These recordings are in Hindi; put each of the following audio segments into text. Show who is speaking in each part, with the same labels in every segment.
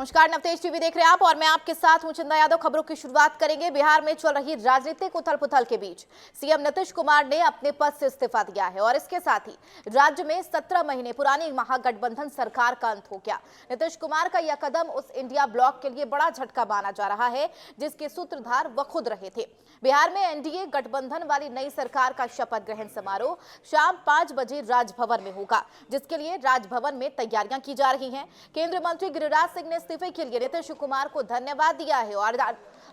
Speaker 1: नमस्कार, नवतेज टीवी देख रहे हैं आप और मैं आपके साथ हूं चंदा यादव। खबरों की शुरुआत करेंगे। बिहार में चल रही राजनीतिक उथल-पुथल के बीच सीएम नीतीश कुमार ने अपने पद से इस्तीफा दिया है और इसके साथ ही राज्य में 17 महीने पुरानी महागठबंधन सरकार का अंत हो गया। नीतीश कुमार का यह कदम उस इंडिया ब्लॉक के लिए बड़ा झटका माना जा रहा है जिसके सूत्रधार वह खुद रहे थे। बिहार में एनडीए गठबंधन वाली नई सरकार का शपथ ग्रहण समारोह शाम 5 बजे राजभवन में होगा, जिसके लिए राजभवन में तैयारियां की जा रही हैं। केंद्रीय मंत्री गिरिराज सिंह ने इस्तीफे के लिए नीतीश कुमार को धन्यवाद दिया है और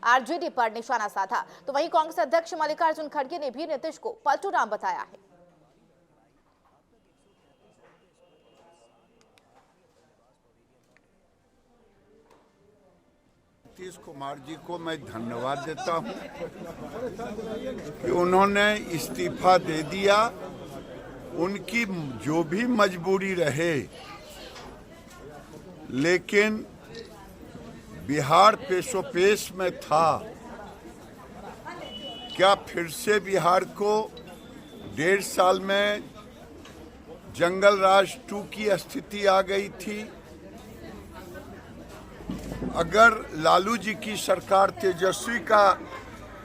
Speaker 1: आरजेडी पर निशाना साधा। तो वहीं कांग्रेस अध्यक्ष मल्लिकार्जुन खड़गे ने भी नीतीश को पलटू राम बताया है।
Speaker 2: नीतीश कुमार जी को मैं धन्यवाद देता हूं कि उन्होंने इस्तीफा दे दिया। उनकी जो भी मजबूरी रहे, लेकिन बिहार पेशोपेश में था। क्या फिर से बिहार को 1.5 साल में जंगल राज 2 की स्थिति आ गई थी? अगर लालू जी की सरकार तेजस्वी का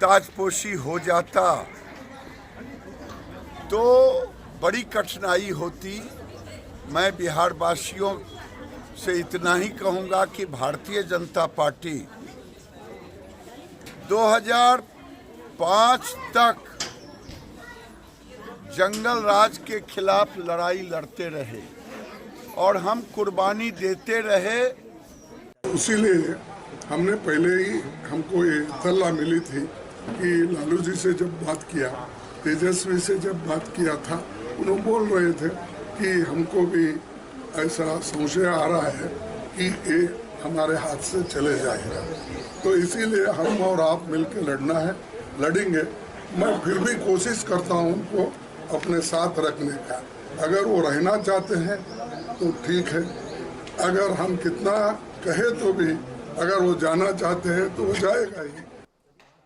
Speaker 2: ताजपोशी हो जाता तो बड़ी कठिनाई होती। मैं बिहार वासियों से इतना ही कहूंगा कि भारतीय जनता पार्टी 2005 तक जंगल राज के खिलाफ लड़ाई लड़ते रहे और हम कुर्बानी देते रहे।
Speaker 3: इसीलिए हमने पहले ही हमको ये इत्तला मिली थी कि लालू जी से जब बात किया, तेजस्वी से जब बात किया था, उन्होंने बोल रहे थे कि हमको भी ऐसा संशय आ रहा है कि ये हमारे हाथ से चले जाएगा। तो इसीलिए हम और आप मिलकर लड़ना है, लड़ेंगे। मैं फिर भी कोशिश करता हूँ उनको अपने साथ रखने का। अगर वो रहना चाहते हैं तो ठीक है, अगर हम कितना कहे तो भी अगर वो जाना चाहते हैं तो वो जाएगा ही।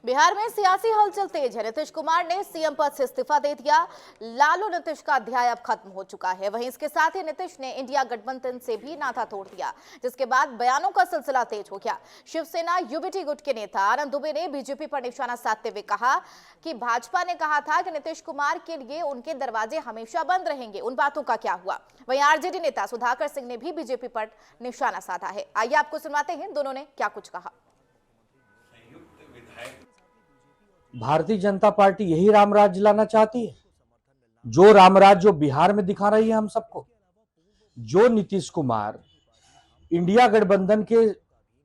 Speaker 1: बिहार में सियासी हलचल तेज है। नीतीश कुमार ने सीएम पद से इस्तीफा दे दिया। लालू नीतीश का अध्याय अब खत्म हो चुका है। वहीं इसके साथ ही नीतीश ने इंडिया गठबंधन से भी नाता तोड़ दिया, जिसके बाद बयानों का सिलसिला तेज हो गया। शिवसेना यूबीटी गुट के नेता आनंद दुबे ने बीजेपी पर निशाना साधते हुए कहा कि भाजपा ने कहा था कि नीतीश कुमार के लिए उनके दरवाजे हमेशा बंद रहेंगे। उन बातों का क्या हुआ? वहीं आरजेडी नेता सुधाकर सिंह ने भी बीजेपी पर निशाना साधा है। आइए आपको सुनवाते हैं दोनों ने क्या कुछ कहा।
Speaker 4: भारतीय जनता पार्टी यही रामराज्य लाना चाहती है, जो रामराज्य जो बिहार में दिखा रही है हम सबको। जो नीतीश कुमार इंडिया गठबंधन के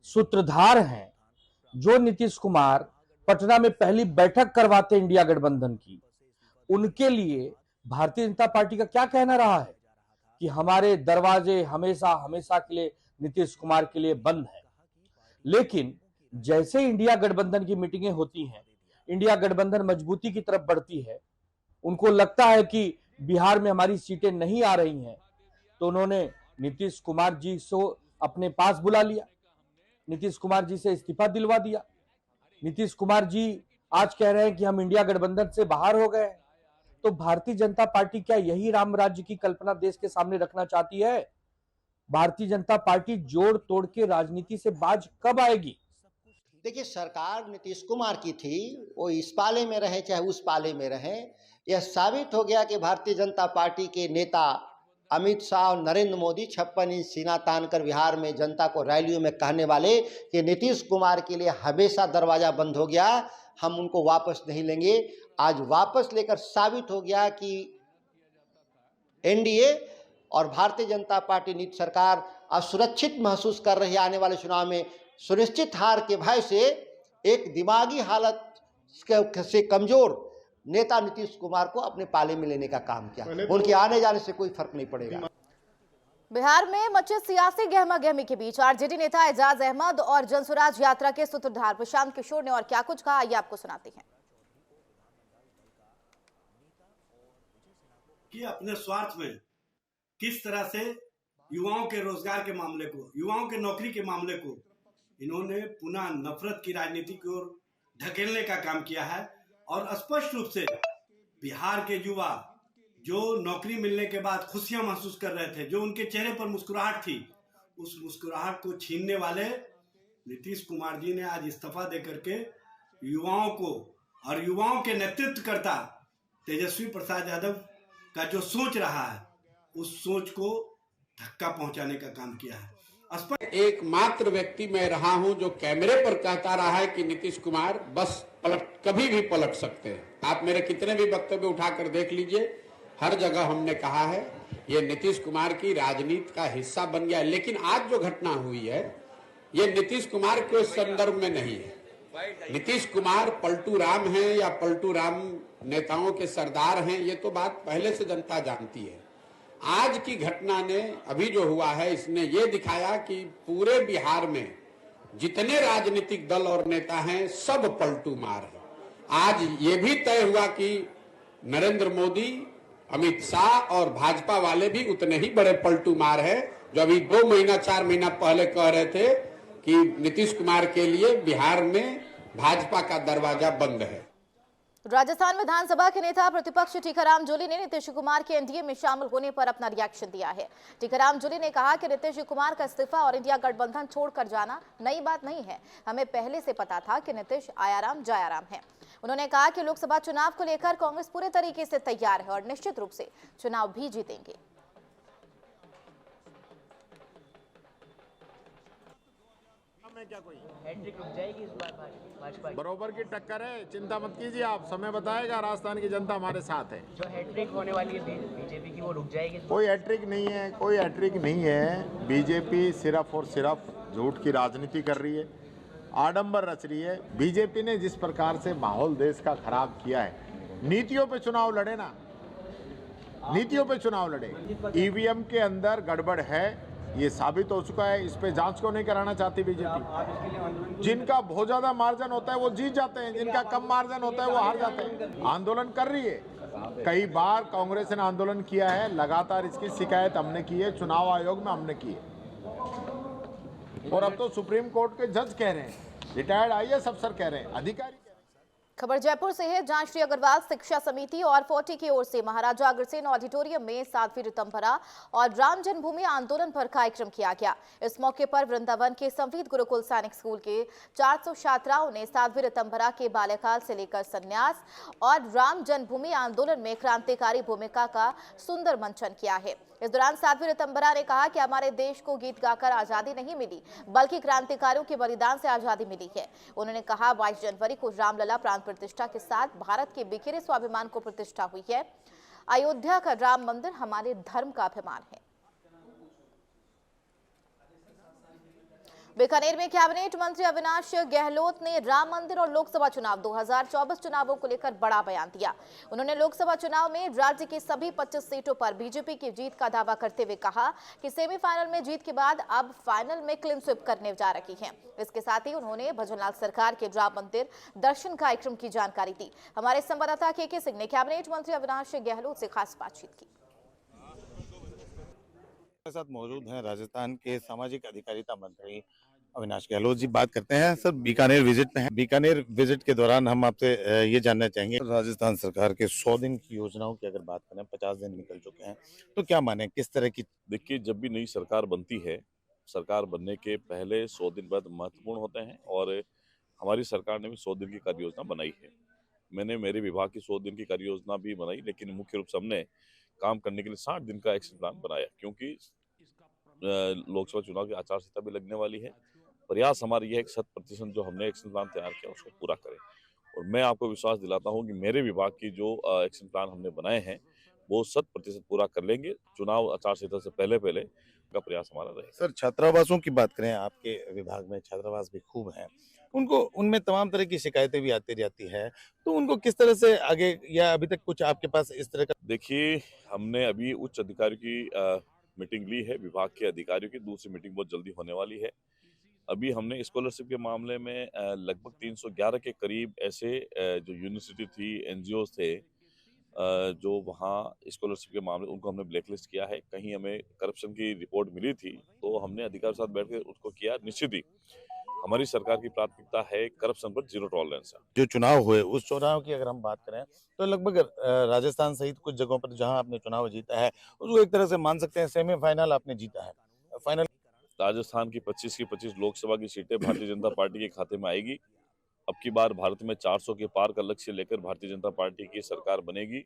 Speaker 4: सूत्रधार हैं, जो नीतीश कुमार पटना में पहली बैठक करवाते इंडिया गठबंधन की, उनके लिए भारतीय जनता पार्टी का क्या कहना रहा है कि हमारे दरवाजे हमेशा हमेशा के लिए नीतीश कुमार के लिए बंद है। लेकिन जैसे इंडिया गठबंधन की मीटिंगें होती हैं, इंडिया गठबंधन मजबूती की तरफ बढ़ती है, उनको लगता है कि बिहार में हमारी सीटें नहीं आ रही हैं, तो उन्होंने नीतीश कुमार जी को अपने पास बुला लिया, नीतीश कुमार जी से इस्तीफा दिलवा दिया। नीतीश कुमार जी आज कह रहे हैं कि हम इंडिया गठबंधन से बाहर हो गए। तो भारतीय जनता पार्टी क्या यही राम राज्य की कल्पना देश के सामने रखना चाहती है? भारतीय जनता पार्टी जोड़ तोड़ के राजनीति से बाज कब आएगी?
Speaker 5: देखिए, सरकार नीतीश कुमार की थी, वो इस पाले में रहे चाहे उस पाले में रहे। यह साबित हो गया कि भारतीय जनता पार्टी के नेता अमित शाह और नरेंद्र मोदी 56 इंच सीना तान कर बिहार में जनता को रैलियों में कहने वाले कि नीतीश कुमार के लिए हमेशा दरवाजा बंद हो गया, हम उनको वापस नहीं लेंगे। आज वापस लेकर साबित हो गया कि एनडीए और भारतीय जनता पार्टी नीति सरकार असुरक्षित महसूस कर रही है। आने वाले चुनाव में सुनिश्चित हार के भय से एक दिमागी हालत से कमजोर नेता नीतीश कुमार को अपने पाले में लेने का काम किया। उनके आने जाने से कोई फर्क नहीं पड़ेगा।
Speaker 1: बिहार में मचे सियासी गहमा-गहमी के बीच आरजेडी नेता एजाज अहमद और जनसुराज यात्रा के सूत्रधार प्रशांत किशोर ने और क्या कुछ कहा, आइए आपको सुनाते हैं।
Speaker 6: कि अपने स्वार्थ में किस तरह से युवाओं के रोजगार के मामले को, युवाओं के नौकरी के मामले को इन्होंने पुनः नफरत की राजनीति की ओर ढकेलने का काम किया है। और स्पष्ट रूप से बिहार के युवा जो नौकरी मिलने के बाद खुशियां महसूस कर रहे थे, जो उनके चेहरे पर मुस्कुराहट थी, उस मुस्कुराहट को छीनने वाले नीतीश कुमार जी ने आज इस्तीफा दे करके युवाओं को और युवाओं के नेतृत्व करता तेजस्वी प्रसाद यादव का जो सोच रहा है उस सोच को धक्का पहुंचाने का काम किया है।
Speaker 7: एकमात्र व्यक्ति मैं रहा हूं जो कैमरे पर कहता रहा है कि नीतीश कुमार बस कभी भी पलट सकते हैं। आप मेरे कितने भी वक्तव्य उठाकर देख लीजिए, हर जगह हमने कहा है ये नीतीश कुमार की राजनीति का हिस्सा बन गया है। लेकिन आज जो घटना हुई है ये नीतीश कुमार के संदर्भ में नहीं है। नीतीश कुमार पलटू राम हैं या पलटू राम नेताओं के सरदार हैं, ये तो बात पहले से जनता जानती है। आज की घटना ने अभी जो हुआ है इसने ये दिखाया कि पूरे बिहार में जितने राजनीतिक दल और नेता हैं सब पलटू मार है। आज ये भी तय हुआ कि नरेंद्र मोदी, अमित शाह और भाजपा वाले भी उतने ही बड़े पलटू मार है जो अभी 2 महीना 4 महीना पहले कह रहे थे कि नीतीश कुमार के लिए बिहार में भाजपा का दरवाजा बंद है।
Speaker 1: राजस्थान विधानसभा के नेता प्रतिपक्ष टीकाराम जूली ने नीतीश कुमार के एनडीए में शामिल होने पर अपना रिएक्शन दिया है। टीकाराम जूली ने कहा कि नीतीश कुमार का इस्तीफा और इंडिया गठबंधन छोड़कर जाना नई बात नहीं है। हमें पहले से पता था कि नीतीश आयाराम जायाराम है। उन्होंने कहा कि लोकसभा चुनाव को लेकर कांग्रेस पूरे तरीके से तैयार है और निश्चित रूप से चुनाव भी जीतेंगे।
Speaker 8: क्या कोई हैट्रिक रुक जाएगी इस बार भाजपा बराबर की टक्कर है, चिंता मत कीजिए आप, समय बताएगा। राजस्थान की जनता हमारे साथ है। जो हैट्रिक होने वाली है बीजेपी की वो रुक जाएगी? कोई हैट्रिक नहीं है, कोई हैट्रिक नहीं है। बीजेपी सिर्फ और सिर्फ झूठ की राजनीति कर रही है, आडंबर रच रही है। बीजेपी ने जिस प्रकार से माहौल देश का खराब किया है, नीतियों पे चुनाव लड़े ना, नीतियों पे चुनाव लड़े। ईवीएम के अंदर गड़बड़ है, ये साबित हो चुका है। इस पे जांच क्यों नहीं कराना चाहती बीजेपी? जिनका बहुत ज्यादा मार्जिन होता है वो जीत जाते हैं, जिनका कम मार्जिन होता है वो हार जाते हैं। आंदोलन कर रही है, कई बार कांग्रेस ने आंदोलन किया है, लगातार इसकी शिकायत हमने की है, चुनाव आयोग में हमने की है। और अब तो सुप्रीम कोर्ट के जज कह रहे हैं, रिटायर्ड आईएएस अफसर कह रहे हैं, अधिकारी।
Speaker 1: खबर जयपुर से है। जहां श्री अग्रवाल शिक्षा समिति और 40 की ओर से महाराजा अग्रसेन ऑडिटोरियम में 7वीं रितंभरा और राम जन्मभूमि आंदोलन पर कार्यक्रम किया गया। इस मौके पर वृंदावन के संवीत गुरुकुल सैनिक स्कूल के 400 छात्राओं ने 7वीं रितंभरा के बाल्यकाल से लेकर संन्यास और राम जन्मभूमि आंदोलन में क्रांतिकारी भूमिका का सुंदर मंचन किया है। इस दौरान 7वीं रितंभरा ने कहा कि हमारे देश को गीत गाकर आजादी नहीं मिली, बल्कि क्रांतिकारियों के बलिदान से आजादी मिली है। उन्होंने कहा 22 जनवरी को रामलला प्राण प्रतिष्ठा के साथ भारत के बिखरे स्वाभिमान को प्रतिष्ठा हुई है। अयोध्या का राम मंदिर हमारे धर्म का अभिमान है। बीकानेर में कैबिनेट मंत्री अविनाश गहलोत ने राम मंदिर और लोकसभा चुनाव 2024 चुनावों को लेकर बड़ा बयान दिया। उन्होंने लोकसभा चुनाव में राज्य की सभी 25 सीटों पर बीजेपी की जीत का दावा करते हुए कहा कि सेमीफाइनल में जीत के बाद अब फाइनल में क्लीन स्वीप करने जा रही हैं। इसके साथ ही उन्होंने भजनलाल सरकार के राम मंदिर दर्शन कार्यक्रम की जानकारी दी। हमारे संवाददाता के सिंह ने कैबिनेट मंत्री अविनाश गहलोत से खास बातचीत की।
Speaker 9: साथ मौजूद हैं राजस्थान के सामाजिक अधिकारिता मंत्री अविनाश गहलोत जी। बात करते हैं सर, बीकानेर विजिट में है। बीकानेर विजिट के दौरान हम आपसे ये जानना चाहेंगे, राजस्थान सरकार के 100 दिन की योजनाओं की अगर बात करें, 50 दिन निकल चुके हैं, तो क्या माने किस तरह की?
Speaker 10: देखिए, जब भी नई सरकार बनती है, सरकार बनने के पहले 100 दिन बाद महत्वपूर्ण होते हैं और हमारी सरकार ने भी 100 दिन की कार्य योजना बनाई है। मैंने मेरे विभाग की 100 दिन की कार्य योजना भी बनाई, लेकिन मुख्य रूप से हमने काम करने के लिए 60 दिन का एक्शन प्लान बनाया, क्योंकि लोकसभा चुनाव की आचार संहिता भी लगने वाली है। प्रयास हमारा यह है कि 100% जो हमने एक्शन प्लान तैयार किया उसको पूरा करें। और मैं आपको विश्वास दिलाता हूं कि मेरे विभाग की जो एक्शन प्लान हमने बनाए हैं वो 100% पूरा कर लेंगे। चुनाव आचार संहिता से पहले का प्रयास हमारा रहेगा।
Speaker 9: सर, छात्रावासों की बात करें, आपके विभाग में छात्रावास भी खूब हैं, उनमें तमाम तरह की शिकायतें भी आती रहती है, तो उनको किस तरह से आगे, या अभी तक कुछ आपके पास इस तरह का?
Speaker 10: देखिए, हमने अभी उच्च अधिकारियों की मीटिंग ली है, विभाग के अधिकारियों की दूसरी मीटिंग बहुत जल्दी होने वाली है। अभी हमने स्कॉलरशिप के मामले में लगभग 311 के करीब ऐसे जो यूनिवर्सिटी थी, एनजीओ थे, जो वहाँ स्कॉलरशिप के मामले, उनको हमने ब्लैकलिस्ट किया है। कहीं हमें करप्शन की रिपोर्ट मिली थी तो हमने अधिकारियों के साथ बैठ कर उसको किया। निश्चित ही हमारी सरकार की प्राथमिकता है करप्शन पर जीरो टॉलरेंस है।
Speaker 9: जो चुनाव हुए उस चुनाव की अगर हम बात करें तो लगभग राजस्थान सहित कुछ जगहों पर जहां आपने चुनाव जीता है उसको एक तरह से मान सकते हैं सेमीफाइनल आपने जीता है। फाइनल
Speaker 10: राजस्थान की 25 लोकसभा की सीटें भारतीय जनता पार्टी के खाते में आएगी। अब की बार भारत में 400 के पार का लक्ष्य लेकर भारतीय जनता पार्टी की सरकार बनेगी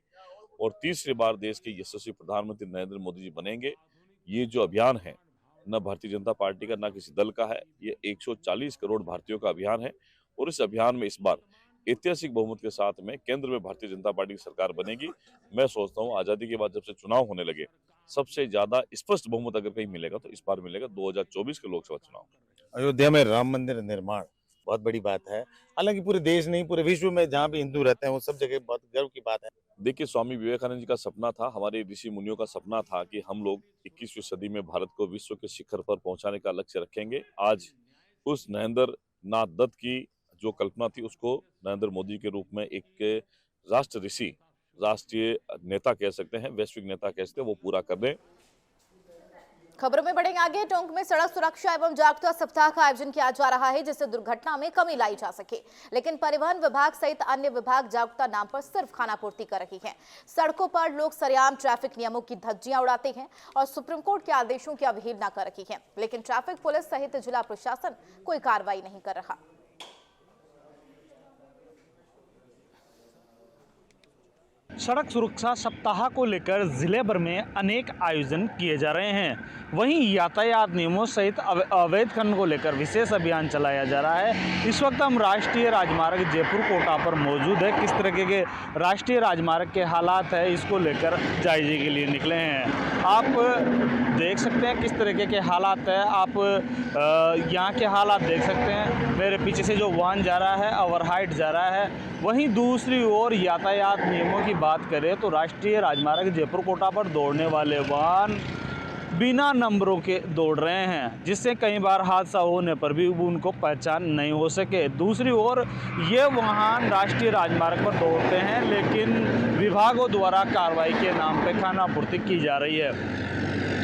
Speaker 10: और तीसरी बार देश के यशस्वी प्रधानमंत्री नरेंद्र मोदी जी बनेंगे। ये जो अभियान है न भारतीय जनता पार्टी का न किसी दल का है, ये 140 करोड़ भारतीयों का अभियान है और इस अभियान में इस बार ऐतिहासिक बहुमत के साथ में केंद्र में भारतीय जनता पार्टी की सरकार बनेगी। मैं सोचता हूँ आजादी के बाद जब से चुनाव होने लगे, सबसे ज्यादा स्पष्ट बहुमत अगर कहीं मिलेगा तो इस बार मिलेगा 2024 के लोकसभा चुनाव।
Speaker 9: अयोध्या में राम मंदिर निर्माण बहुत बड़ी बात है। हालांकि पूरे देश नहीं, पूरे विश्व में जहाँ भी हिंदू रहते हैं वो सब जगह बहुत गर्व की बात है।
Speaker 10: देखिए, स्वामी विवेकानंद जी का सपना था, हमारे ऋषि मुनियों का सपना था कि हम लोग 21वीं सदी में भारत को विश्व के शिखर पर पहुंचाने का लक्ष्य रखेंगे। आज उस नरेंद्र नाथ दत्त की जो कल्पना थी उसको नरेंद्र मोदी के रूप में एक राष्ट्र ऋषि, राष्ट्रीय नेता कह सकते हैं, वैश्विक नेता कह सकते हैं, वो पूरा कर दें।
Speaker 1: खबरों में बढ़ेंगे आगे। टोंक में सड़क सुरक्षा एवं जागरूकता सप्ताह का आयोजन किया जा रहा है जिससे दुर्घटना में कमी लाई जा सके, लेकिन परिवहन विभाग सहित अन्य विभाग जागरूकता नाम पर सिर्फ खानापूर्ति कर रही हैं। सड़कों पर लोग सरेआम ट्रैफिक नियमों की धज्जियां उड़ाते हैं और सुप्रीम कोर्ट के आदेशों की अवहेलना कर रही है, लेकिन ट्रैफिक पुलिस सहित जिला प्रशासन कोई कार्रवाई नहीं कर रहा।
Speaker 11: सड़क सुरक्षा सप्ताह को लेकर जिले भर में अनेक आयोजन किए जा रहे हैं। वहीं यातायात नियमों सहित अवैध खनन को लेकर विशेष अभियान चलाया जा रहा है। इस वक्त हम राष्ट्रीय राजमार्ग जयपुर कोटा पर मौजूद है। किस तरीके के राष्ट्रीय राजमार्ग के हालात है, इसको लेकर जायजे के लिए निकले हैं। आप देख सकते हैं किस तरीके के हालात है। आप यहाँ के हालात देख सकते हैं। मेरे पीछे से जो वाहन जा रहा है ओवरहाइट जा रहा है। वहीं दूसरी ओर यातायात नियमों की बात करें तो राष्ट्रीय राजमार्ग जयपुर कोटा पर दौड़ने वाले वाहन बिना नंबरों के दौड़ रहे हैं, जिससे कई बार हादसा होने पर भी उनको पहचान नहीं हो सके। दूसरी ओर ये वाहन राष्ट्रीय राजमार्ग पर दौड़ते हैं, लेकिन विभागों द्वारा कार्रवाई के नाम पर खानापूर्ति की जा रही है।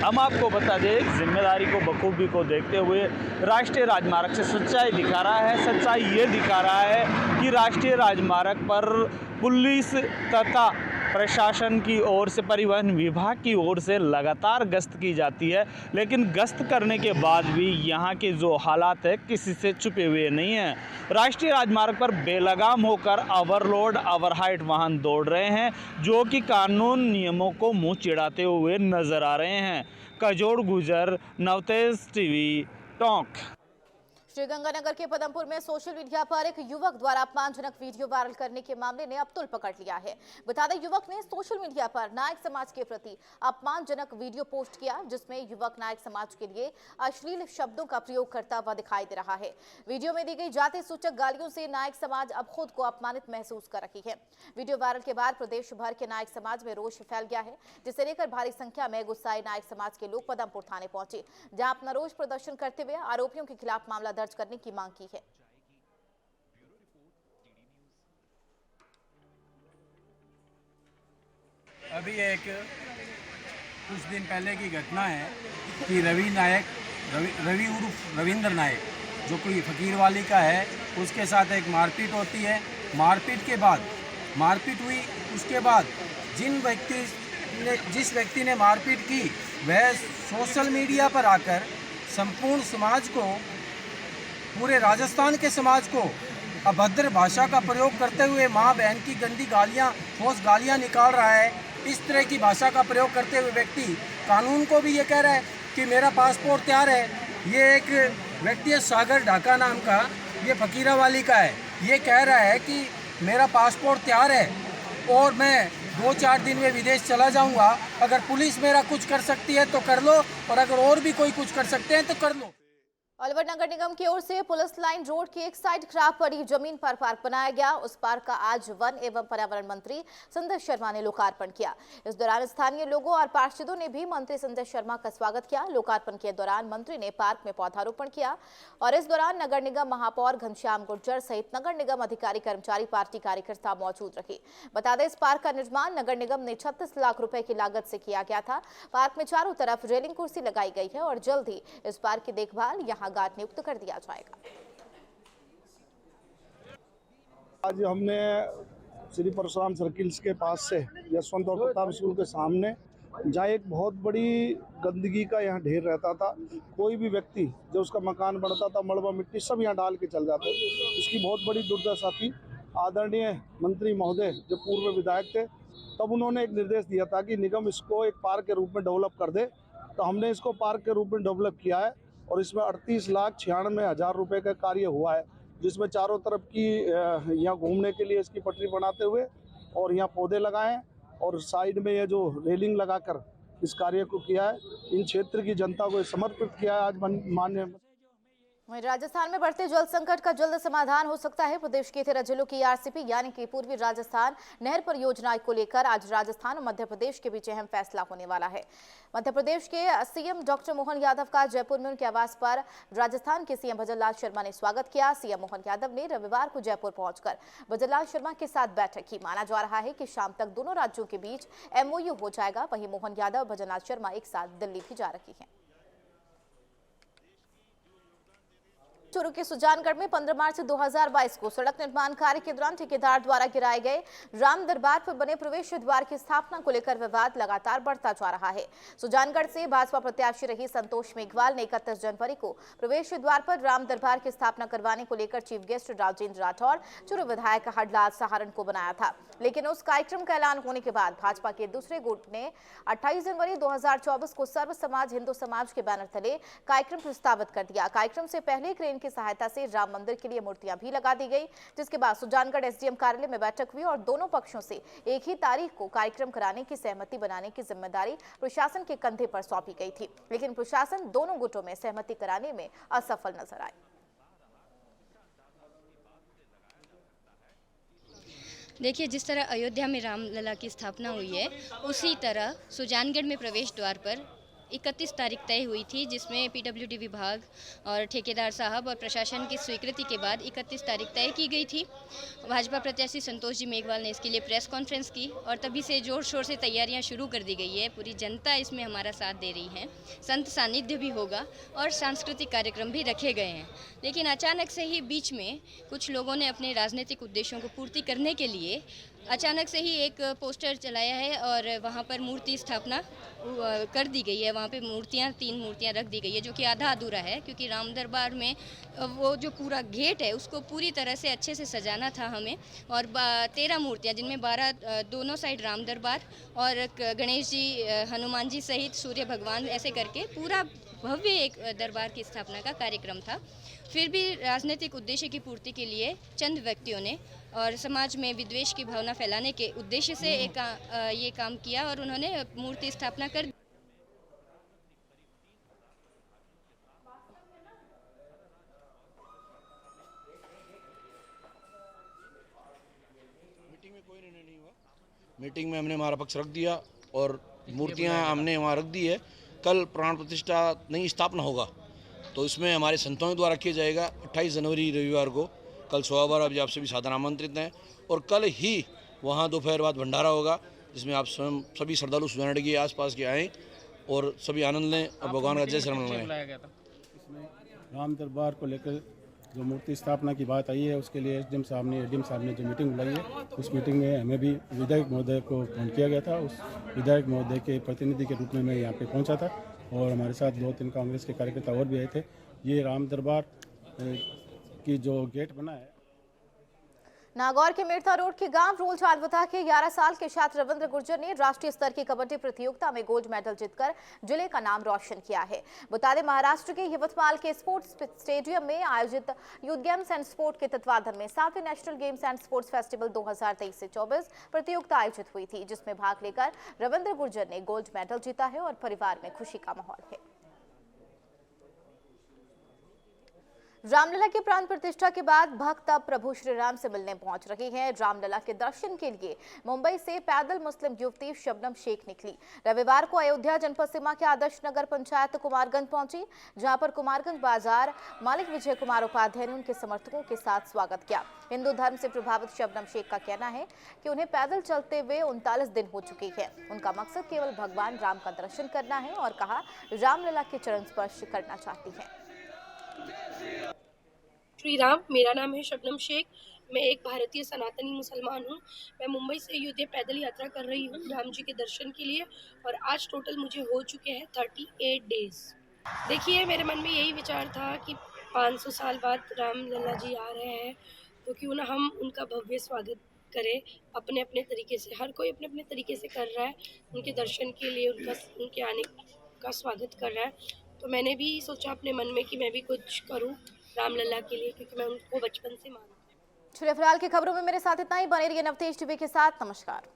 Speaker 11: हम आपको बता दें, जिम्मेदारी को बखूबी को देखते हुए राष्ट्रीय राजमार्ग से सच्चाई दिखा रहा है। सच्चाई ये दिखा रहा है कि राष्ट्रीय राजमार्ग पर पुलिस तथा प्रशासन की ओर से, परिवहन विभाग की ओर से लगातार गश्त की जाती है, लेकिन गश्त करने के बाद भी यहाँ के जो हालात है किसी से छुपे हुए नहीं हैं। राष्ट्रीय राजमार्ग पर बेलगाम होकर ओवरलोड ओवरहाइट वाहन दौड़ रहे हैं, जो कि कानून नियमों को मुंह चिढ़ाते हुए नजर आ रहे हैं। कजोड़ गुजर, नवतेज टीवी, टोंक।
Speaker 1: श्रीगंगानगर के पदमपुर में सोशल मीडिया पर एक युवक द्वारा अपमानजनक वीडियो वायरल करने के मामले ने अब तुल पकड़ लिया है। बता दें, युवक ने सोशल मीडिया पर नायक समाज के प्रति अपमानजनक वीडियो पोस्ट किया, जिसमें युवक नायक समाज के लिए अश्लील शब्दों का प्रयोग करता हुआ दिखाई दे रहा है। वीडियो में दी गई जाति सूचक गालियों से नायक समाज अब खुद को अपमानित महसूस कर रही है। वीडियो वायरल के बाद प्रदेश भर के नायक समाज में रोष फैल गया है, जिसे लेकर भारी संख्या में गुस्साए नायक समाज के लोग पदमपुर थाने पहुंचे, जहां अपना रोष प्रदर्शन करते हुए आरोपियों के खिलाफ मामला दर्ज करने की मांग की है।
Speaker 12: अभी एक कुछ दिन पहले की घटना है कि रवि उर्फ रविंद्र नायक, जो कोई फकीरवाली का है, उसके साथ एक मारपीट होती है। मारपीट के बाद मारपीट हुई, उसके बाद जिस व्यक्ति ने मारपीट की वह सोशल मीडिया पर आकर संपूर्ण समाज को, पूरे राजस्थान के समाज को अभद्र भाषा का प्रयोग करते हुए माँ बहन की गंदी गालियाँ, ठोस गालियाँ निकाल रहा है। इस तरह की भाषा का प्रयोग करते हुए व्यक्ति कानून को भी ये कह रहा है कि मेरा पासपोर्ट तैयार है। ये एक व्यक्ति है सागर ढाका नाम का, ये फकीरावाली का है। ये कह रहा है कि मेरा पासपोर्ट तैयार है और मैं 2-4 दिन में विदेश चला जाऊंगा। अगर पुलिस मेरा कुछ कर सकती है तो कर लो, और अगर और भी कोई कुछ कर सकते हैं तो कर लो।
Speaker 1: अलवर नगर निगम की ओर से पुलिस लाइन रोड की एक साइड खराब पड़ी जमीन पर पार्क बनाया गया। उस पार्क का आज वन एवं पर्यावरण मंत्री संजय शर्मा ने लोकार्पण किया। इस दौरान स्थानीय लोगों और पार्षदों ने भी मंत्री संजय शर्मा का स्वागत किया। लोकार्पण के दौरान मंत्री ने पार्क में पौधारोपण किया और इस दौरान नगर निगम महापौर घनश्याम गुर्जर सहित नगर निगम अधिकारी, कर्मचारी, पार्टी कार्यकर्ता मौजूद रहे। बता दें, इस पार्क का निर्माण नगर निगम ने 36 लाख रुपए की लागत से किया गया था। पार्क में चारों तरफ रेलिंग कुर्सी लगाई गई है और जल्द ही इस पार्क की देखभाल यहाँ गार्ड नियुक्त कर दिया जाएगा।
Speaker 13: आज हमने श्री परशुराम सर्किल्स के पास से यशवंत और प्रताप स्कूल के सामने जहाँ एक बहुत बड़ी गंदगी का यहाँ ढेर रहता था। कोई भी व्यक्ति जो उसका मकान बनता था, मलबा मिट्टी सब यहाँ डाल के चल जाते। इसकी बहुत बड़ी दुर्दशा थी। आदरणीय मंत्री महोदय जो पूर्व विधायक थे, तब उन्होंने एक निर्देश दिया था कि निगम इसको एक पार्क के रूप में डेवलप कर दे। तो हमने इसको पार्क के रूप में डेवलप किया है और इसमें 38,96,000 रुपये का कार्य हुआ है, जिसमें चारों तरफ की यहाँ घूमने के लिए इसकी पटरी बनाते हुए और यहाँ पौधे लगाए और साइड में ये जो रेलिंग लगाकर इस कार्य को किया है। इन क्षेत्र की जनता को समर्पित किया है। आज माननीय
Speaker 1: वहीं राजस्थान में बढ़ते जल संकट का जल्द समाधान हो सकता है। प्रदेश के 13 जिलों की आरसीपी यानी कि पूर्वी राजस्थान नहर परियोजना को लेकर आज राजस्थान और मध्य प्रदेश के बीच अहम फैसला होने वाला है। मध्य प्रदेश के सीएम डॉक्टर मोहन यादव का जयपुर में उनके आवास पर राजस्थान के सीएम भजनलाल शर्मा ने स्वागत किया। सीएम मोहन यादव ने रविवार को जयपुर पहुंचकर भजनलाल शर्मा के साथ बैठक की। माना जा रहा है कि शाम तक दोनों राज्यों के बीच MOU हो जाएगा। वहीं मोहन यादव और भजनलाल शर्मा एक साथ दिल्ली भी जा रही हैं। चूरू के सुजानगढ़ में 15 मार्च 2022 को सड़क निर्माण कार्य के दौरान ठेकेदार द्वारा गिराए गए राम दरबार पर बने प्रवेश द्वार की स्थापना को लेकर विवाद लगातार बढ़ता जा रहा है। सुजानगढ़ से भाजपा प्रत्याशी रही संतोष मेघवाल ने 31 जनवरी को प्रवेश द्वार पर राम दरबार की स्थापना करवाने को लेकर चीफ गेस्ट राजेंद्र राठौर, चूरू विधायक हरलाल सहारण को बनाया था। लेकिन उस कार्यक्रम का ऐलान होने के बाद भाजपा के दूसरे गुट ने 28 जनवरी 2024 को सर्व समाज हिंदू समाज के बैनर तले कार्यक्रम प्रस्तावित कर दिया। कार्यक्रम से पहले क्रेन की सहायता से राम मंदिर के लिए मूर्तियां भी लगा दी गई, जिसके बाद सुजानगढ़ SDM कार्यालय में बैठक हुई और दोनों पक्षों से एक ही तारीख को कार्यक्रम कराने की सहमति बनाने की जिम्मेदारी प्रशासन के कंधे पर सौंपी गई थी। लेकिन प्रशासन दोनों गुटों में सहमति कराने में असफल नजर आई।
Speaker 14: देखिए, जिस तरह अयोध्या में रामलला की स्थापना हुई है, उसी तरह सुजानगढ़ में प्रवेश द्वार पर 31 तारीख तय हुई थी, जिसमें PWD विभाग और ठेकेदार साहब और प्रशासन की स्वीकृति के बाद 31 तारीख तय की गई थी। भाजपा प्रत्याशी संतोष जी मेघवाल ने इसके लिए प्रेस कॉन्फ्रेंस की और तभी से जोर शोर से तैयारियां शुरू कर दी गई है। पूरी जनता इसमें हमारा साथ दे रही है। संत सानिध्य भी होगा और सांस्कृतिक कार्यक्रम भी रखे गए हैं। लेकिन अचानक से ही बीच में कुछ लोगों ने अपने राजनीतिक उद्देश्यों को पूर्ति करने के लिए अचानक से ही एक पोस्टर चलाया है और वहाँ पर मूर्ति स्थापना कर दी गई है। वहाँ पे 3 मूर्तियाँ रख दी गई है, जो कि आधा अधूरा है, क्योंकि राम दरबार में वो जो पूरा गेट है उसको पूरी तरह से अच्छे से सजाना था हमें। और 13 मूर्तियाँ, जिनमें 12 दोनों साइड राम दरबार और गणेश जी, हनुमान जी सहित सूर्य भगवान, ऐसे करके पूरा भव्य एक दरबार की स्थापना का कार्यक्रम था। फिर भी राजनीतिक उद्देश्य की पूर्ति के लिए चंद व्यक्तियों ने और समाज में विद्वेष की भावना फैलाने के उद्देश्य से ये काम किया और उन्होंने मूर्ति स्थापना कर दी।
Speaker 15: मीटिंग में कोई निर्णय नहीं हुआ। मीटिंग में हमने हमारा पक्ष रख दिया और मूर्तियां हमने वहाँ रख दी है। कल प्राण प्रतिष्ठा नई स्थापना होगा, तो इसमें हमारे संतों द्वारा किया जाएगा 28 जनवरी रविवार को। कल 12:15 आप सभी सादर आमंत्रित हैं और कल ही वहाँ दोपहर बाद भंडारा होगा, जिसमें आप स्वयं सभी श्रद्धालु सुजानगढ़ के आसपास के आएँ और सभी आनंद लें और भगवान का जय श्री राम मनाएं।
Speaker 13: राम दरबार को लेकर जो मूर्ति स्थापना की बात आई है, उसके लिए ADM साहब ने जो मीटिंग बुलाई है, उस मीटिंग में हमें भी विधायक महोदय को फोन किया गया था। उस विधायक महोदय के प्रतिनिधि के रूप में मैं यहाँ पे पहुँचा था और हमारे साथ 2-3 कांग्रेस के कार्यकर्ता और भी आए थे। ये राम दरबार की जो गेट बना है,
Speaker 1: नागौर के मेड़ता रोड के गांव रोल चालवता के 11 साल के छात्र रविंद्र गुर्जर ने राष्ट्रीय स्तर की कबड्डी प्रतियोगिता में गोल्ड मेडल जीतकर जिले का नाम रोशन किया है। बता दें, महाराष्ट्र के यवतमाल के स्पोर्ट्स स्टेडियम में आयोजित यूथ गेम्स एंड स्पोर्ट के तत्वाधान में 7वीं national games and sports festival 2023 से 24 प्रतियोगिता आयोजित हुई थी, जिसमें भाग लेकर रविंद्र गुर्जर ने गोल्ड मेडल जीता है और परिवार में खुशी का माहौल है। रामलला की प्राण प्रतिष्ठा के बाद भक्त अब प्रभु श्री राम से मिलने पहुंच रहे हैं। रामलला के दर्शन के लिए मुंबई से पैदल मुस्लिम युवती शबनम शेख निकली। रविवार को अयोध्या जनपद सीमा के आदर्श नगर पंचायत कुमारगंज पहुंची, जहां पर कुमारगंज बाजार मालिक विजय कुमार उपाध्याय ने उनके समर्थकों के साथ स्वागत किया। हिंदू धर्म से प्रभावित शबनम शेख का कहना है कि उन्हें पैदल चलते हुए 39 दिन हो चुके हैं। उनका मकसद केवल भगवान राम का दर्शन करना है और कहा रामलला के चरण स्पर्श करना चाहती है।
Speaker 16: श्री राम, मेरा नाम है शबनम शेख। मैं एक भारतीय सनातनी मुसलमान हूँ। मैं मुंबई से अयोध्या पैदल यात्रा कर रही हूँ राम जी के दर्शन के लिए, और आज टोटल मुझे हो चुके हैं 38 डेज। देखिए, मेरे मन में यही विचार था कि 500 साल बाद राम लला जी आ रहे हैं, तो क्यों ना हम उनका भव्य स्वागत करें अपने अपने तरीके से। हर कोई अपने अपने तरीके से कर रहा है उनके दर्शन के लिए, उनके आने का स्वागत कर रहा है। तो मैंने भी सोचा अपने मन में कि मैं भी कुछ करूं रामलला के लिए, क्योंकि मैं उनको बचपन से मानती हूं।
Speaker 1: चलिए, फिलहाल की खबरों में मेरे साथ इतना ही। बने रहिए नवतेज टीवी के साथ। नमस्कार।